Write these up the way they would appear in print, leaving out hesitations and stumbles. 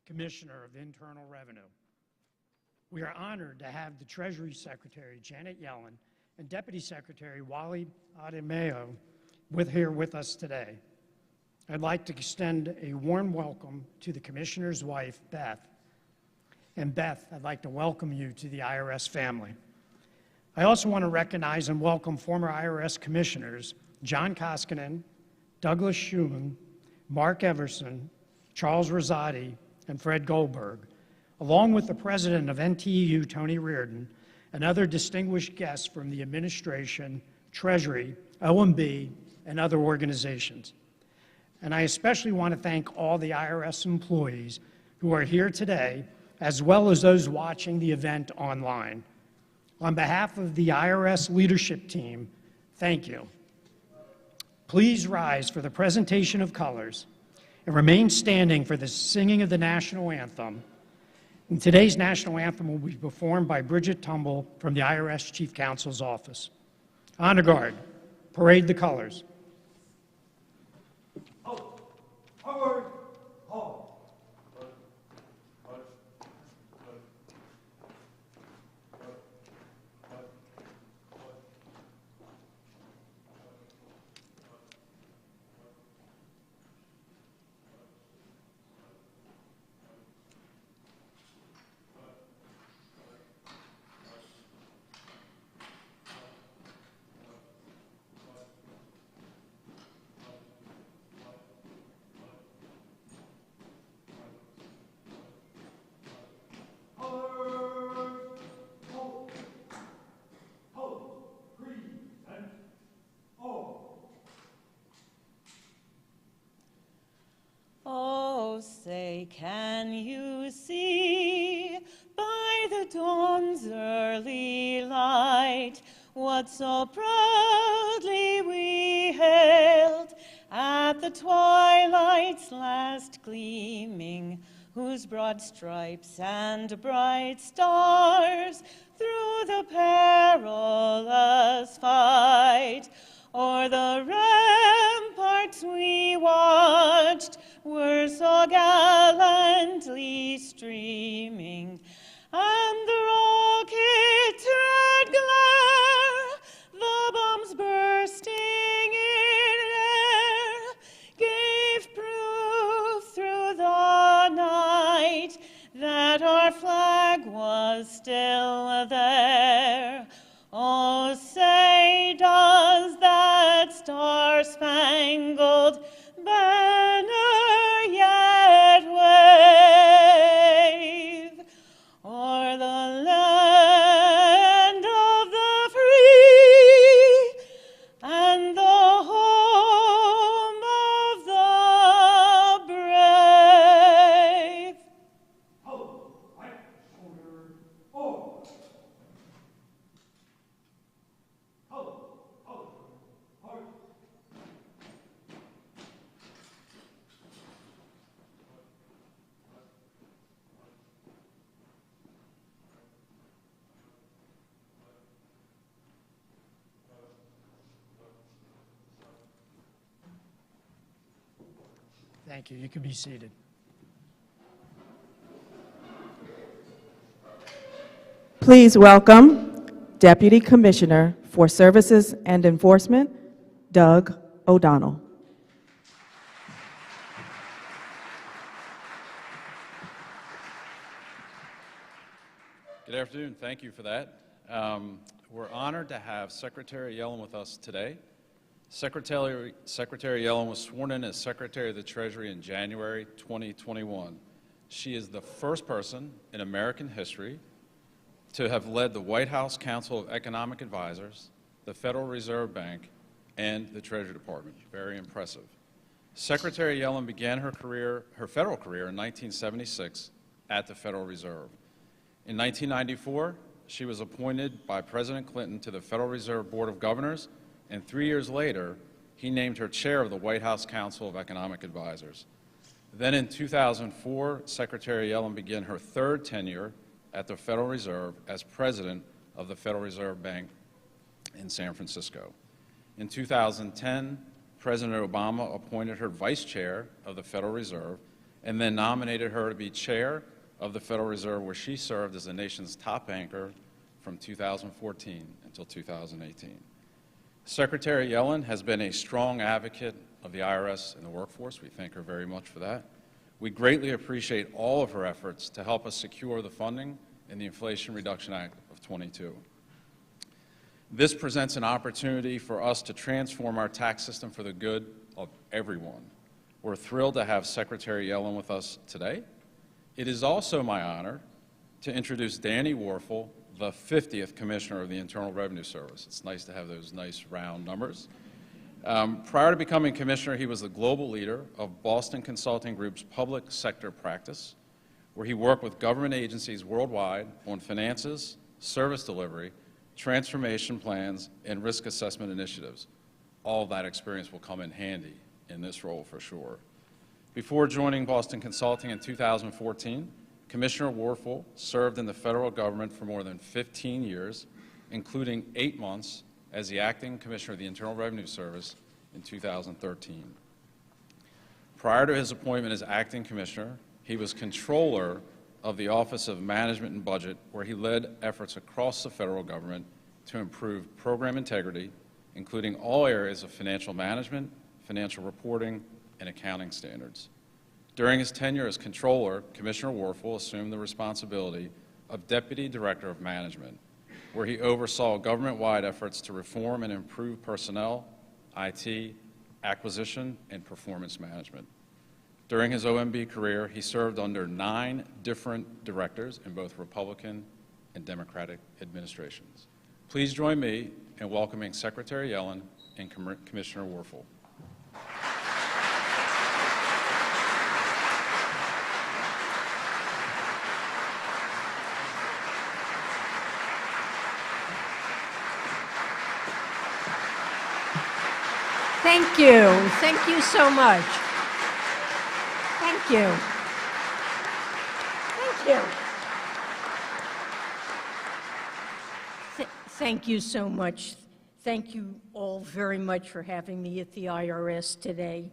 Commissioner of Internal Revenue. We are honored to have the Treasury Secretary Janet Yellen and Deputy Secretary Weve here with us today. I'd like to extend a warm welcome to the Commissioner's wife, Beth. And Beth, I'd like to welcome you to the IRS family. I also want to recognize and welcome former IRS Commissioners John Koskinen, Douglas Schuman, Mark Everson, Charles Rosati, and Fred Goldberg, along with the President of NTEU, Tony Reardon, and other distinguished guests from the administration, Treasury, OMB, and other organizations. And I especially want to thank all the IRS employees who are here today, as well as those watching the event online. On behalf of the IRS leadership team, thank you. Please rise for the presentation of colors and remain standing for the singing of the national anthem. And today's national anthem will be performed by Bridget Tumble from the IRS Chief Counsel's Office. Honor Guard, parade the colors. Forward, halt. Oh, say, can you see by the dawn's early light what so proudly we hailed at the twilight's last gleaming, whose broad stripes and bright stars through the perilous fight o'er the ramparts we watched were so gallantly streaming, and the rocket's red glare, the bombs bursting in air, gave proof through the night that our flag was still there. Oh, say, does that star-spangled banner yet wave o'er the land of the free and the home of the brave? Hold, right shoulder forward. Hold, hold. Thank you. You can be seated. Please welcome Deputy Commissioner for Services and Enforcement, Doug O'Donnell. Good afternoon. Thank you for that. We're honored to have Secretary Yellen with us today. Secretary Yellen was sworn in as Secretary of the Treasury in January 2021. She is the first person in American history to have led the White House Council of Economic Advisors, the Federal Reserve Bank, and the Treasury Department. Very impressive. Secretary Yellen began her federal career in 1976 at the Federal Reserve. In 1994, she was appointed by President Clinton to the Federal Reserve Board of Governors, and 3 years later, he named her chair of the White House Council of Economic Advisors. Then in 2004, Secretary Yellen began her third tenure at the Federal Reserve as president of the Federal Reserve Bank in San Francisco. In 2010, President Obama appointed her vice chair of the Federal Reserve, and then nominated her to be chair of the Federal Reserve, where she served as the nation's top banker from 2014 until 2018. Secretary Yellen has been a strong advocate of the IRS and the workforce. We thank her very much for that. We greatly appreciate all of her efforts to help us secure the funding in the Inflation Reduction Act of 22. This presents an opportunity for us to transform our tax system for the good of everyone. We're thrilled to have Secretary Yellen with us today. It is also my honor to introduce Danny Werfel, the 50th Commissioner of the Internal Revenue Service. It's nice to have those nice round numbers. Prior to becoming Commissioner, he was the global leader of Boston Consulting Group's public sector practice, where he worked with government agencies worldwide on finances, service delivery, transformation plans, and risk assessment initiatives. All of that experience will come in handy in this role for sure. Before joining Boston Consulting in 2014, Commissioner Werfel served in the federal government for more than 15 years, including 8 months as the acting Commissioner of the Internal Revenue Service in 2013. Prior to his appointment as acting Commissioner, he was Controller of the Office of Management and Budget, where he led efforts across the federal government to improve program integrity, including all areas of financial management, financial reporting, and accounting standards. During his tenure as Controller, Commissioner Werfel assumed the responsibility of Deputy Director of Management, where he oversaw government-wide efforts to reform and improve personnel, IT, acquisition, and performance management. During his OMB career, he served under 9 different directors in both Republican and Democratic administrations. Please join me in welcoming Secretary Yellen and Commissioner Werfel. Thank you. Thank you so much. Thank you. Thank you. Thank you so much. Thank you all very much for having me at the IRS today.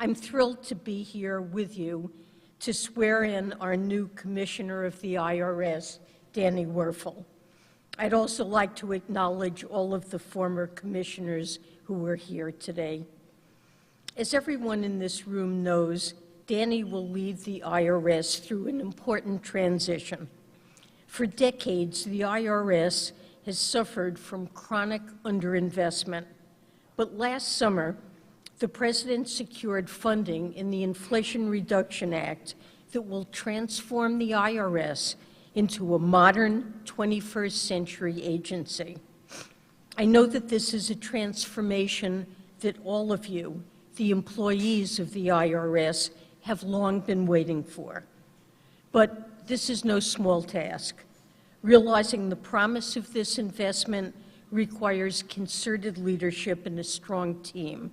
I'm thrilled to be here with you to swear in our new Commissioner of the IRS, Danny Werfel. I'd also like to acknowledge all of the former commissioners who are here today. As everyone in this room knows, Danny will lead the IRS through an important transition. For decades, the IRS has suffered from chronic underinvestment. But last summer, the President secured funding in the Inflation Reduction Act that will transform the IRS into a modern 21st century agency. I know that this is a transformation that all of you, the employees of the IRS, have long been waiting for. But this is no small task. Realizing the promise of this investment requires concerted leadership and a strong team.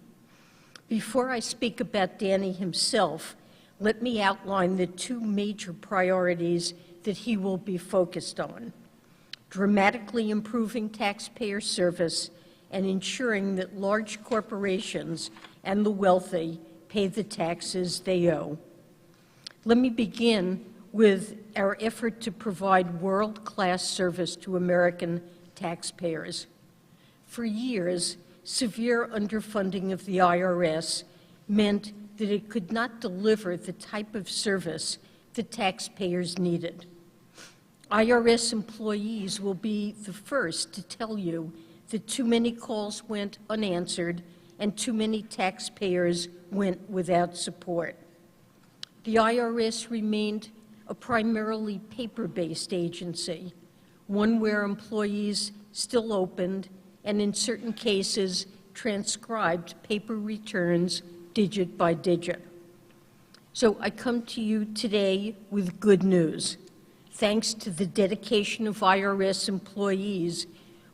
Before I speak about Danny himself, let me outline the 2 major priorities that he will be focused on: dramatically improving taxpayer service and ensuring that large corporations and the wealthy pay the taxes they owe. Let me begin with our effort to provide world-class service to American taxpayers. For years, severe underfunding of the IRS meant that it could not deliver the type of service that taxpayers needed. IRS employees will be the first to tell you that too many calls went unanswered and too many taxpayers went without support. The IRS remained a primarily paper-based agency, one where employees still opened and in certain cases transcribed paper returns digit by digit. So I come to you today with good news. Thanks to the dedication of IRS employees,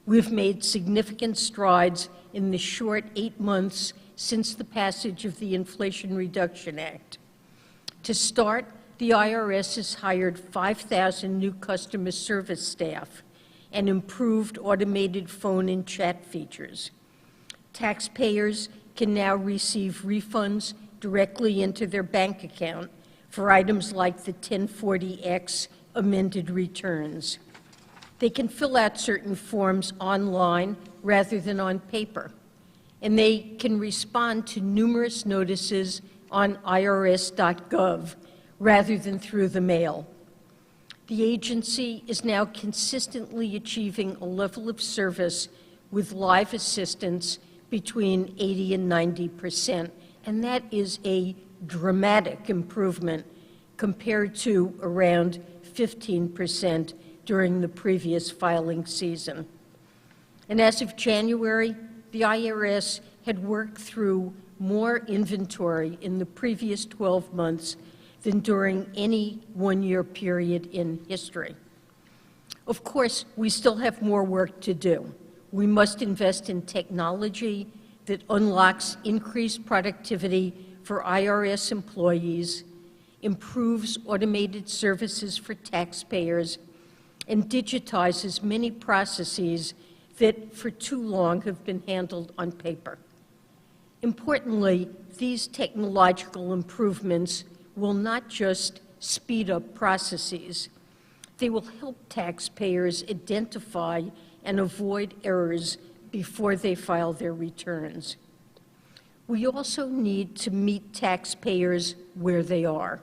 we've made significant strides in the short 8 months since the passage of the Inflation Reduction Act. To start, the IRS has hired 5,000 new customer service staff and improved automated phone and chat features. Taxpayers can now receive refunds directly into their bank account for items like the 1040X amended returns. They can fill out certain forms online rather than on paper, and they can respond to numerous notices on irs.gov rather than through the mail. The agency is now consistently achieving a level of service with live assistance between 80 and 90%, and that is a dramatic improvement compared to around 15% during the previous filing season. And as of January, the IRS had worked through more inventory in the previous 12 months than during any one-year period in history. Of course, we still have more work to do. We must invest in technology that unlocks increased productivity for IRS employees, improves automated services for taxpayers, and digitizes many processes that for too long have been handled on paper. Importantly, these technological improvements will not just speed up processes, they will help taxpayers identify and avoid errors before they file their returns. We also need to meet taxpayers where they are.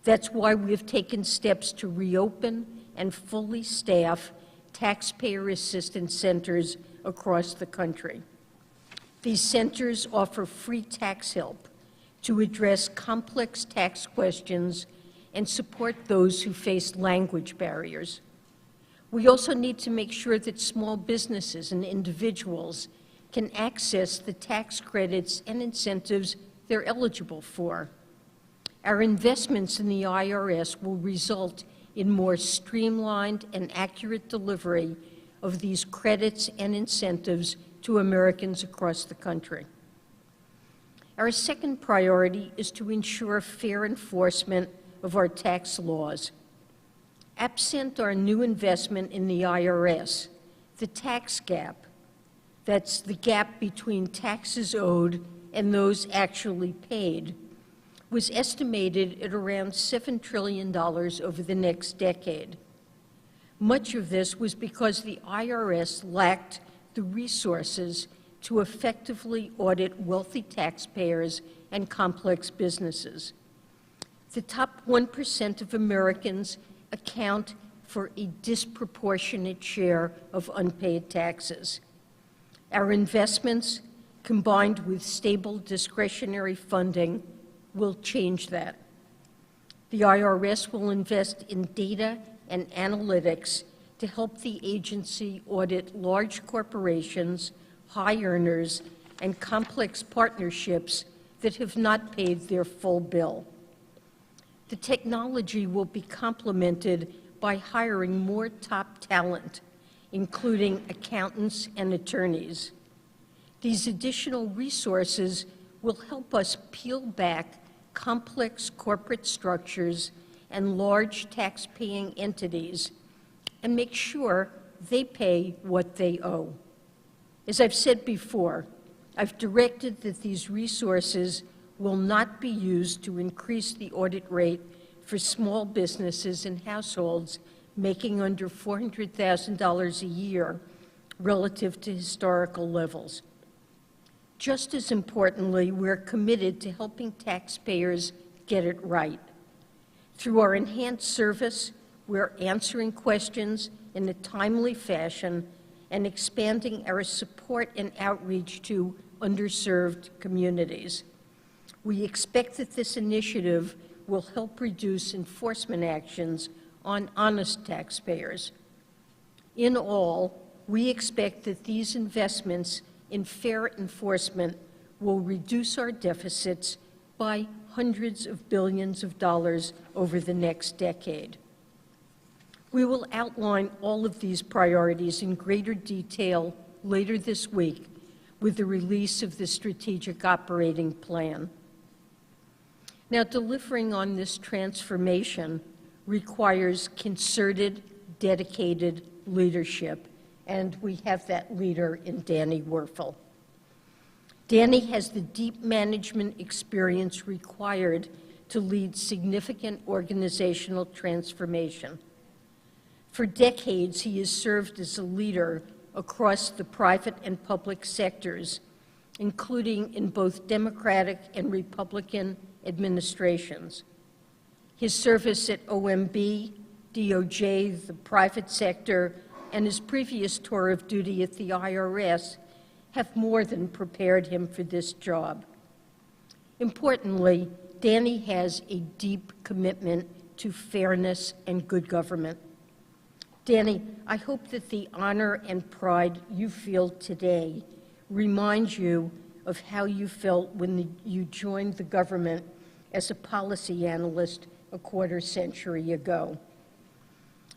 That's why we have taken steps to reopen and fully staff taxpayer assistance centers across the country. These centers offer free tax help to address complex tax questions and support those who face language barriers. We also need to make sure that small businesses and individuals can access the tax credits and incentives they're eligible for. Our investments in the IRS will result in more streamlined and accurate delivery of these credits and incentives to Americans across the country. Our second priority is to ensure fair enforcement of our tax laws. Absent our new investment in the IRS, the tax gap, that's the gap between taxes owed and those actually paid, was estimated at around $7 trillion over the next decade. Much of this was because the IRS lacked the resources to effectively audit wealthy taxpayers and complex businesses. The top 1% of Americans account for a disproportionate share of unpaid taxes. Our investments, combined with stable discretionary funding, will change that. The IRS will invest in data and analytics to help the agency audit large corporations, high earners, and complex partnerships that have not paid their full bill. The technology will be complemented by hiring more top talent, including accountants and attorneys. These additional resources will help us peel back complex corporate structures and large tax-paying entities and make sure they pay what they owe. As I've said before, I've directed that these resources will not be used to increase the audit rate for small businesses and households making under $400,000 a year relative to historical levels. Just as importantly, we're committed to helping taxpayers get it right. Through our enhanced service, we're answering questions in a timely fashion and expanding our support and outreach to underserved communities. We expect that this initiative will help reduce enforcement actions on honest taxpayers. In all, we expect that these investments in fair enforcement will reduce our deficits by hundreds of billions of dollars over the next decade. We will outline all of these priorities in greater detail later this week with the release of the Strategic Operating Plan. Now, delivering on this transformation requires concerted, dedicated leadership, and we have that leader in Danny Werfel. Danny has the deep management experience required to lead significant organizational transformation. For decades, he has served as a leader across the private and public sectors, including in both Democratic and Republican administrations. His service at OMB, DOJ, the private sector, and his previous tour of duty at the IRS have more than prepared him for this job. Importantly, Danny has a deep commitment to fairness and good government. Danny, I hope that the honor and pride you feel today reminds you of how you felt when you joined the government as a policy analyst a quarter century ago.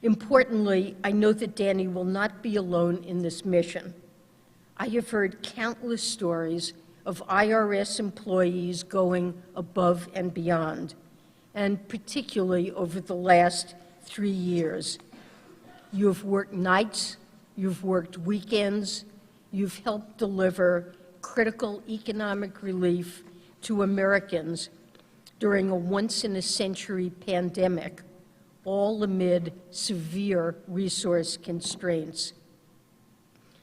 Importantly, I know that Danny will not be alone in this mission. I have heard countless stories of IRS employees going above and beyond, and particularly over the last 3 years. You have worked nights, you've worked weekends, you've helped deliver critical economic relief to Americans during a once-in-a-century pandemic, all amid severe resource constraints.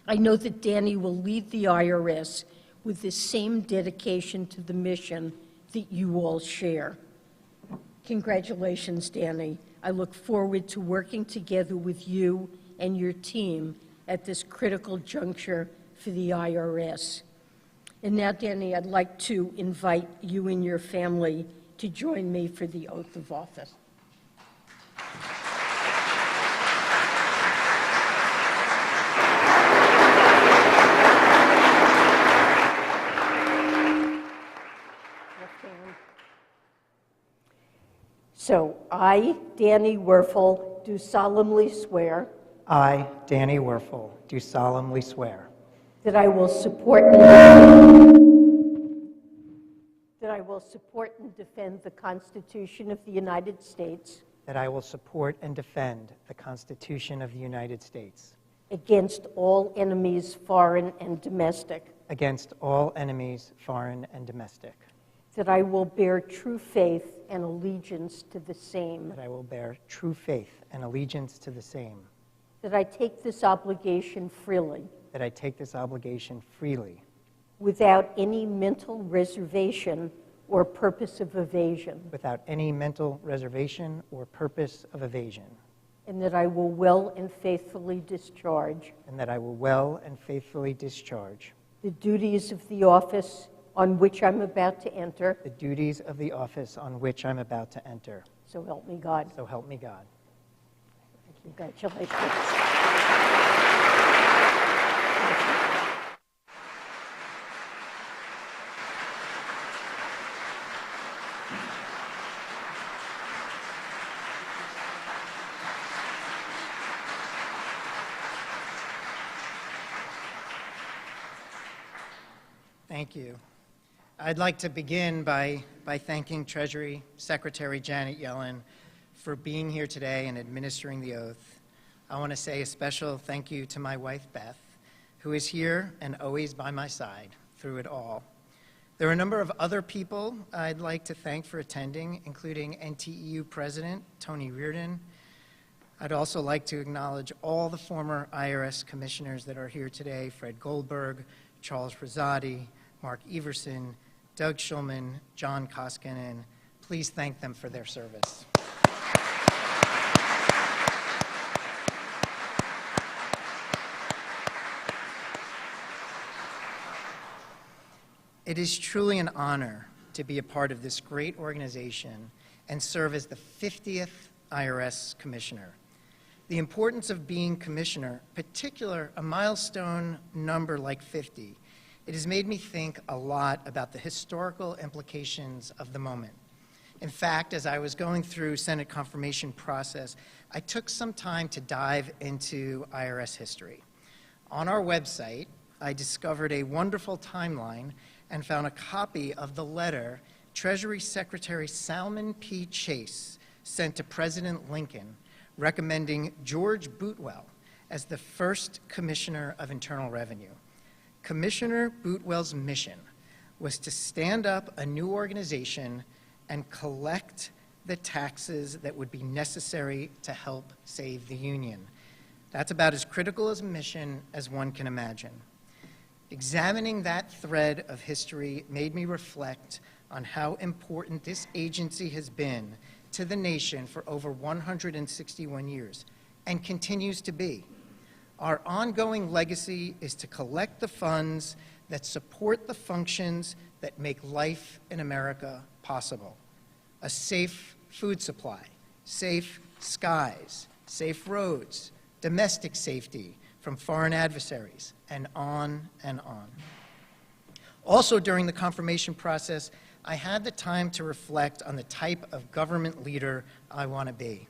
I know that Danny will lead the IRS with the same dedication to the mission that you all share. Congratulations, Danny. I look forward to working together with you and your team at this critical juncture for the IRS. And now, Danny, I'd like to invite you and your family to join me for the oath of office. So, I, Danny Werfel, do solemnly swear I, Danny Werfel, do solemnly swear that I will support and defend the Constitution of the United States that I will support and defend the Constitution of the United States against all enemies, foreign and domestic, against all enemies, foreign and domestic, that I will bear true faith and allegiance to the same, that I will bear true faith and allegiance to the same, that I take this obligation freely, that I take this obligation freely, without any mental reservation or purpose of evasion, without any mental reservation or purpose of evasion, and that I will well and faithfully discharge and that I will well and faithfully discharge the duties of the office on which I'm about to enter. the duties of the office on which I'm about to enter. So help me God. So help me God. Congratulations. Thank you. I'd like to begin by thanking Treasury Secretary Janet Yellen for being here today and administering the oath. I want to say a special thank you to my wife, Beth, who is here and always by my side through it all. There are a number of other people I'd like to thank for attending, including NTEU President Tony Reardon. I'd also like to acknowledge all the former IRS commissioners that are here today: Fred Goldberg, Charles Rosati, Mark Everson, Doug Schulman, John Koskinen. Please thank them for their service. It is truly an honor to be a part of this great organization and serve as the 50th IRS Commissioner. The importance of being Commissioner, particularly a milestone number like 50, it has made me think a lot about the historical implications of the moment. In fact, as I was going through Senate confirmation process, I took some time to dive into IRS history. On our website, I discovered a wonderful timeline and found a copy of the letter Treasury Secretary Salmon P. Chase sent to President Lincoln recommending George Boutwell as the first Commissioner of Internal Revenue. Commissioner Boutwell's mission was to stand up a new organization and collect the taxes that would be necessary to help save the Union. That's about as critical a mission as one can imagine. Examining that thread of history made me reflect on how important this agency has been to the nation for over 161 years and continues to be. Our ongoing legacy is to collect the funds that support the functions that make life in America possible. A safe food supply, safe skies, safe roads, domestic safety from foreign adversaries, and on and on. Also, during the confirmation process, I had the time to reflect on the type of government leader I want to be.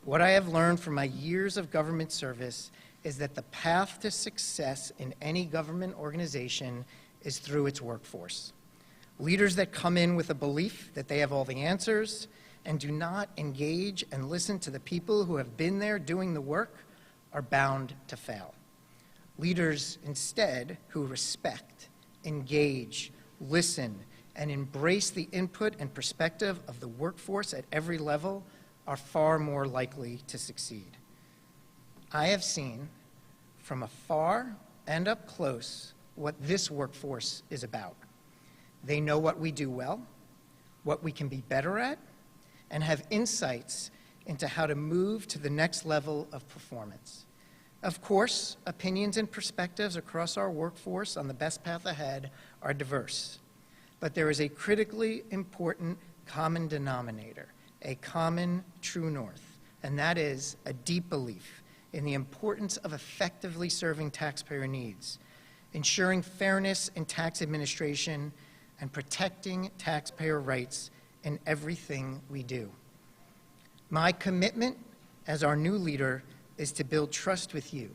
What I have learned from my years of government service is that the path to success in any government organization is through its workforce. Leaders that come in with a belief that they have all the answers and do not engage and listen to the people who have been there doing the work are bound to fail. Leaders, instead, who respect, engage, listen, and embrace the input and perspective of the workforce at every level are far more likely to succeed. I have seen from afar and up close what this workforce is about. They know what we do well, what we can be better at, and have insights into how to move to the next level of performance. Of course, opinions and perspectives across our workforce on the best path ahead are diverse, but there is a critically important common denominator, a common true north, and that is a deep belief in the importance of effectively serving taxpayer needs, ensuring fairness in tax administration, and protecting taxpayer rights in everything we do. My commitment as our new leader is to build trust with you,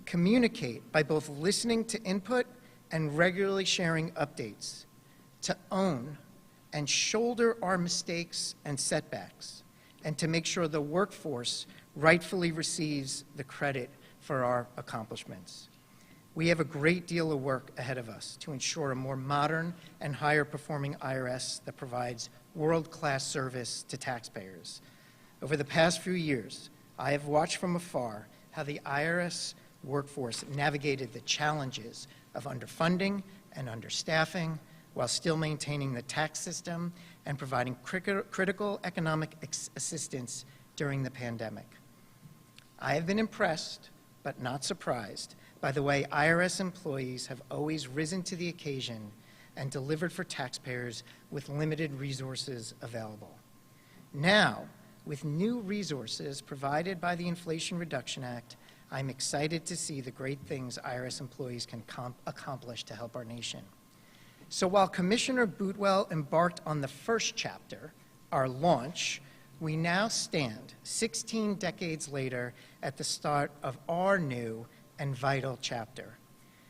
communicate by both listening to input and regularly sharing updates, to own and shoulder our mistakes and setbacks, and to make sure the workforce rightfully receives the credit for our accomplishments. We have a great deal of work ahead of us to ensure a more modern and higher performing IRS that provides world-class service to taxpayers. Over the past few years, I have watched from afar how the IRS workforce navigated the challenges of underfunding and understaffing while still maintaining the tax system and providing critical economic assistance during the pandemic. I have been impressed, but not surprised, by the way IRS employees have always risen to the occasion and delivered for taxpayers with limited resources available. Now, with new resources provided by the Inflation Reduction Act, I'm excited to see the great things IRS employees can accomplish to help our nation. So while Commissioner Boutwell embarked on the first chapter, our launch, we now stand 16 decades later at the start of our new and vital chapter.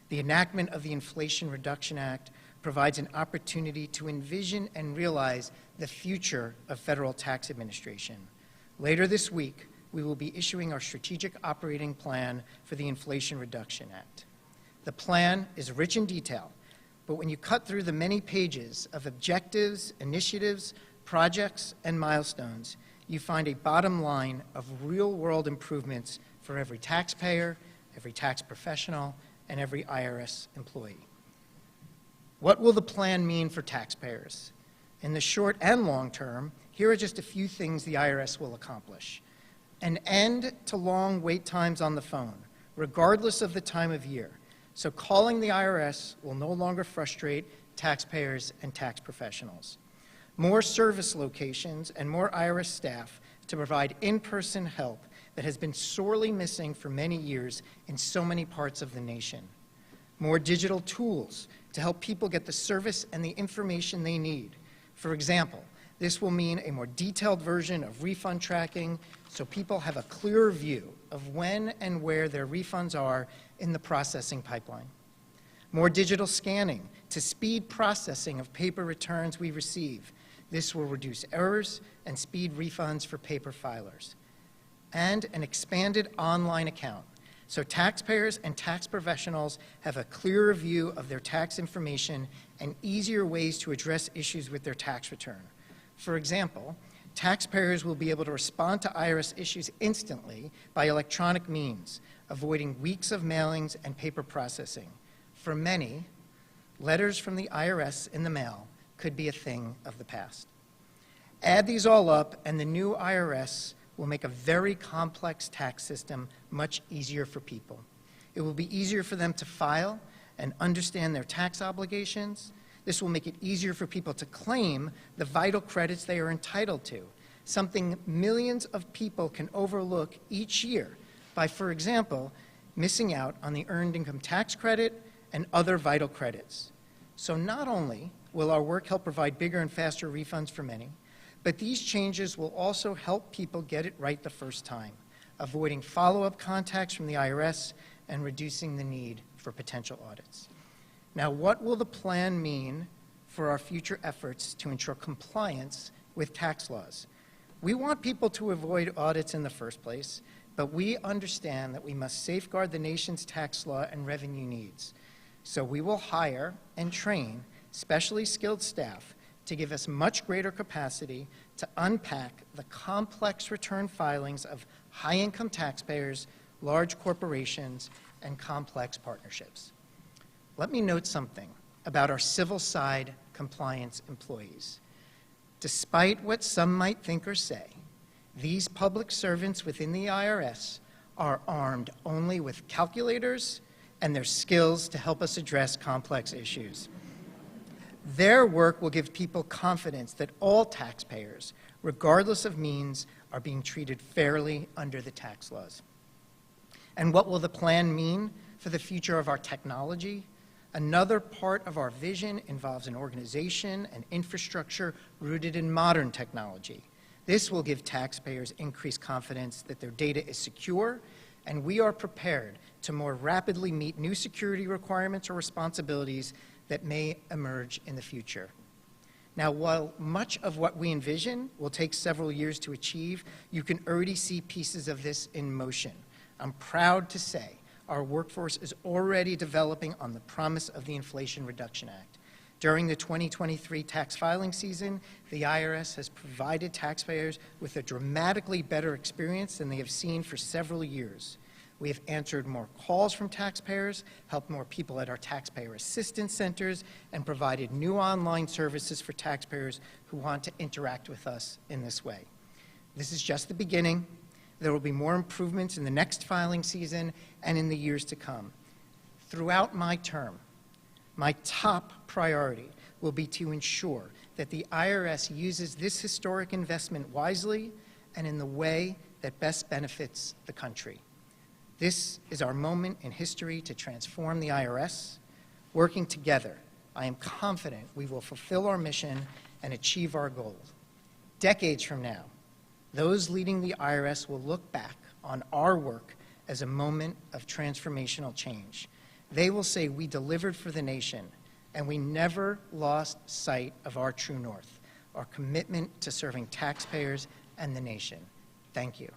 The enactment of the Inflation Reduction Act provides an opportunity to envision and realize the future of federal tax administration. Later this week, we will be issuing our strategic operating plan for the Inflation Reduction Act. The plan is rich in detail, but when you cut through the many pages of objectives, initiatives, projects, and milestones, you find a bottom line of real-world improvements for every taxpayer, every tax professional, and every IRS employee. What will the plan mean for taxpayers? In the short and long term, here are just a few things the IRS will accomplish. An end to long wait times on the phone, regardless of the time of year. So calling the IRS will no longer frustrate taxpayers and tax professionals. More service locations and more IRS staff to provide in-person help that has been sorely missing for many years in so many parts of the nation. More digital tools to help people get the service and the information they need. For example, this will mean a more detailed version of refund tracking so people have a clearer view of when and where their refunds are in the processing pipeline. More digital scanning to speed processing of paper returns we receive. This will reduce errors and speed refunds for paper filers. And an expanded online account, so taxpayers and tax professionals have a clearer view of their tax information and easier ways to address issues with their tax return. For example, taxpayers will be able to respond to IRS issues instantly by electronic means, avoiding weeks of mailings and paper processing. For many, letters from the IRS in the mail could be a thing of the past. Add these all up, and the new IRS will make a very complex tax system much easier for people. It will be easier for them to file and understand their tax obligations. This will make it easier for people to claim the vital credits they are entitled to, something millions of people can overlook each year by, for example, missing out on the Earned Income Tax Credit and other vital credits. So not only will our work help provide bigger and faster refunds for many, but these changes will also help people get it right the first time, avoiding follow-up contacts from the IRS and reducing the need for potential audits. Now, what will the plan mean for our future efforts to ensure compliance with tax laws? We want people to avoid audits in the first place, but we understand that we must safeguard the nation's tax law and revenue needs. So we will hire and train specially skilled staff to give us much greater capacity to unpack the complex return filings of high-income taxpayers, large corporations, and complex partnerships. Let me note something about our civil side compliance employees. Despite what some might think or say, these public servants within the IRS are armed only with calculators and their skills to help us address complex issues. Their work will give people confidence that all taxpayers, regardless of means, are being treated fairly under the tax laws. And what will the plan mean for the future of our technology? Another part of our vision involves an organization and infrastructure rooted in modern technology. This will give taxpayers increased confidence that their data is secure, and we are prepared to more rapidly meet new security requirements or responsibilities that may emerge in the future. Now, while much of what we envision will take several years to achieve, you can already see pieces of this in motion. I'm proud to say our workforce is already developing on the promise of the Inflation Reduction Act. During the 2023 tax filing season, the IRS has provided taxpayers with a dramatically better experience than they have seen for several years. We have answered more calls from taxpayers, helped more people at our taxpayer assistance centers, and provided new online services for taxpayers who want to interact with us in this way. This is just the beginning. There will be more improvements in the next filing season and in the years to come. Throughout my term, my top priority will be to ensure that the IRS uses this historic investment wisely and in the way that best benefits the country. This is our moment in history to transform the IRS. Working together, I am confident we will fulfill our mission and achieve our goals. Decades from now, those leading the IRS will look back on our work as a moment of transformational change. They will say we delivered for the nation, and we never lost sight of our true north, our commitment to serving taxpayers and the nation. Thank you.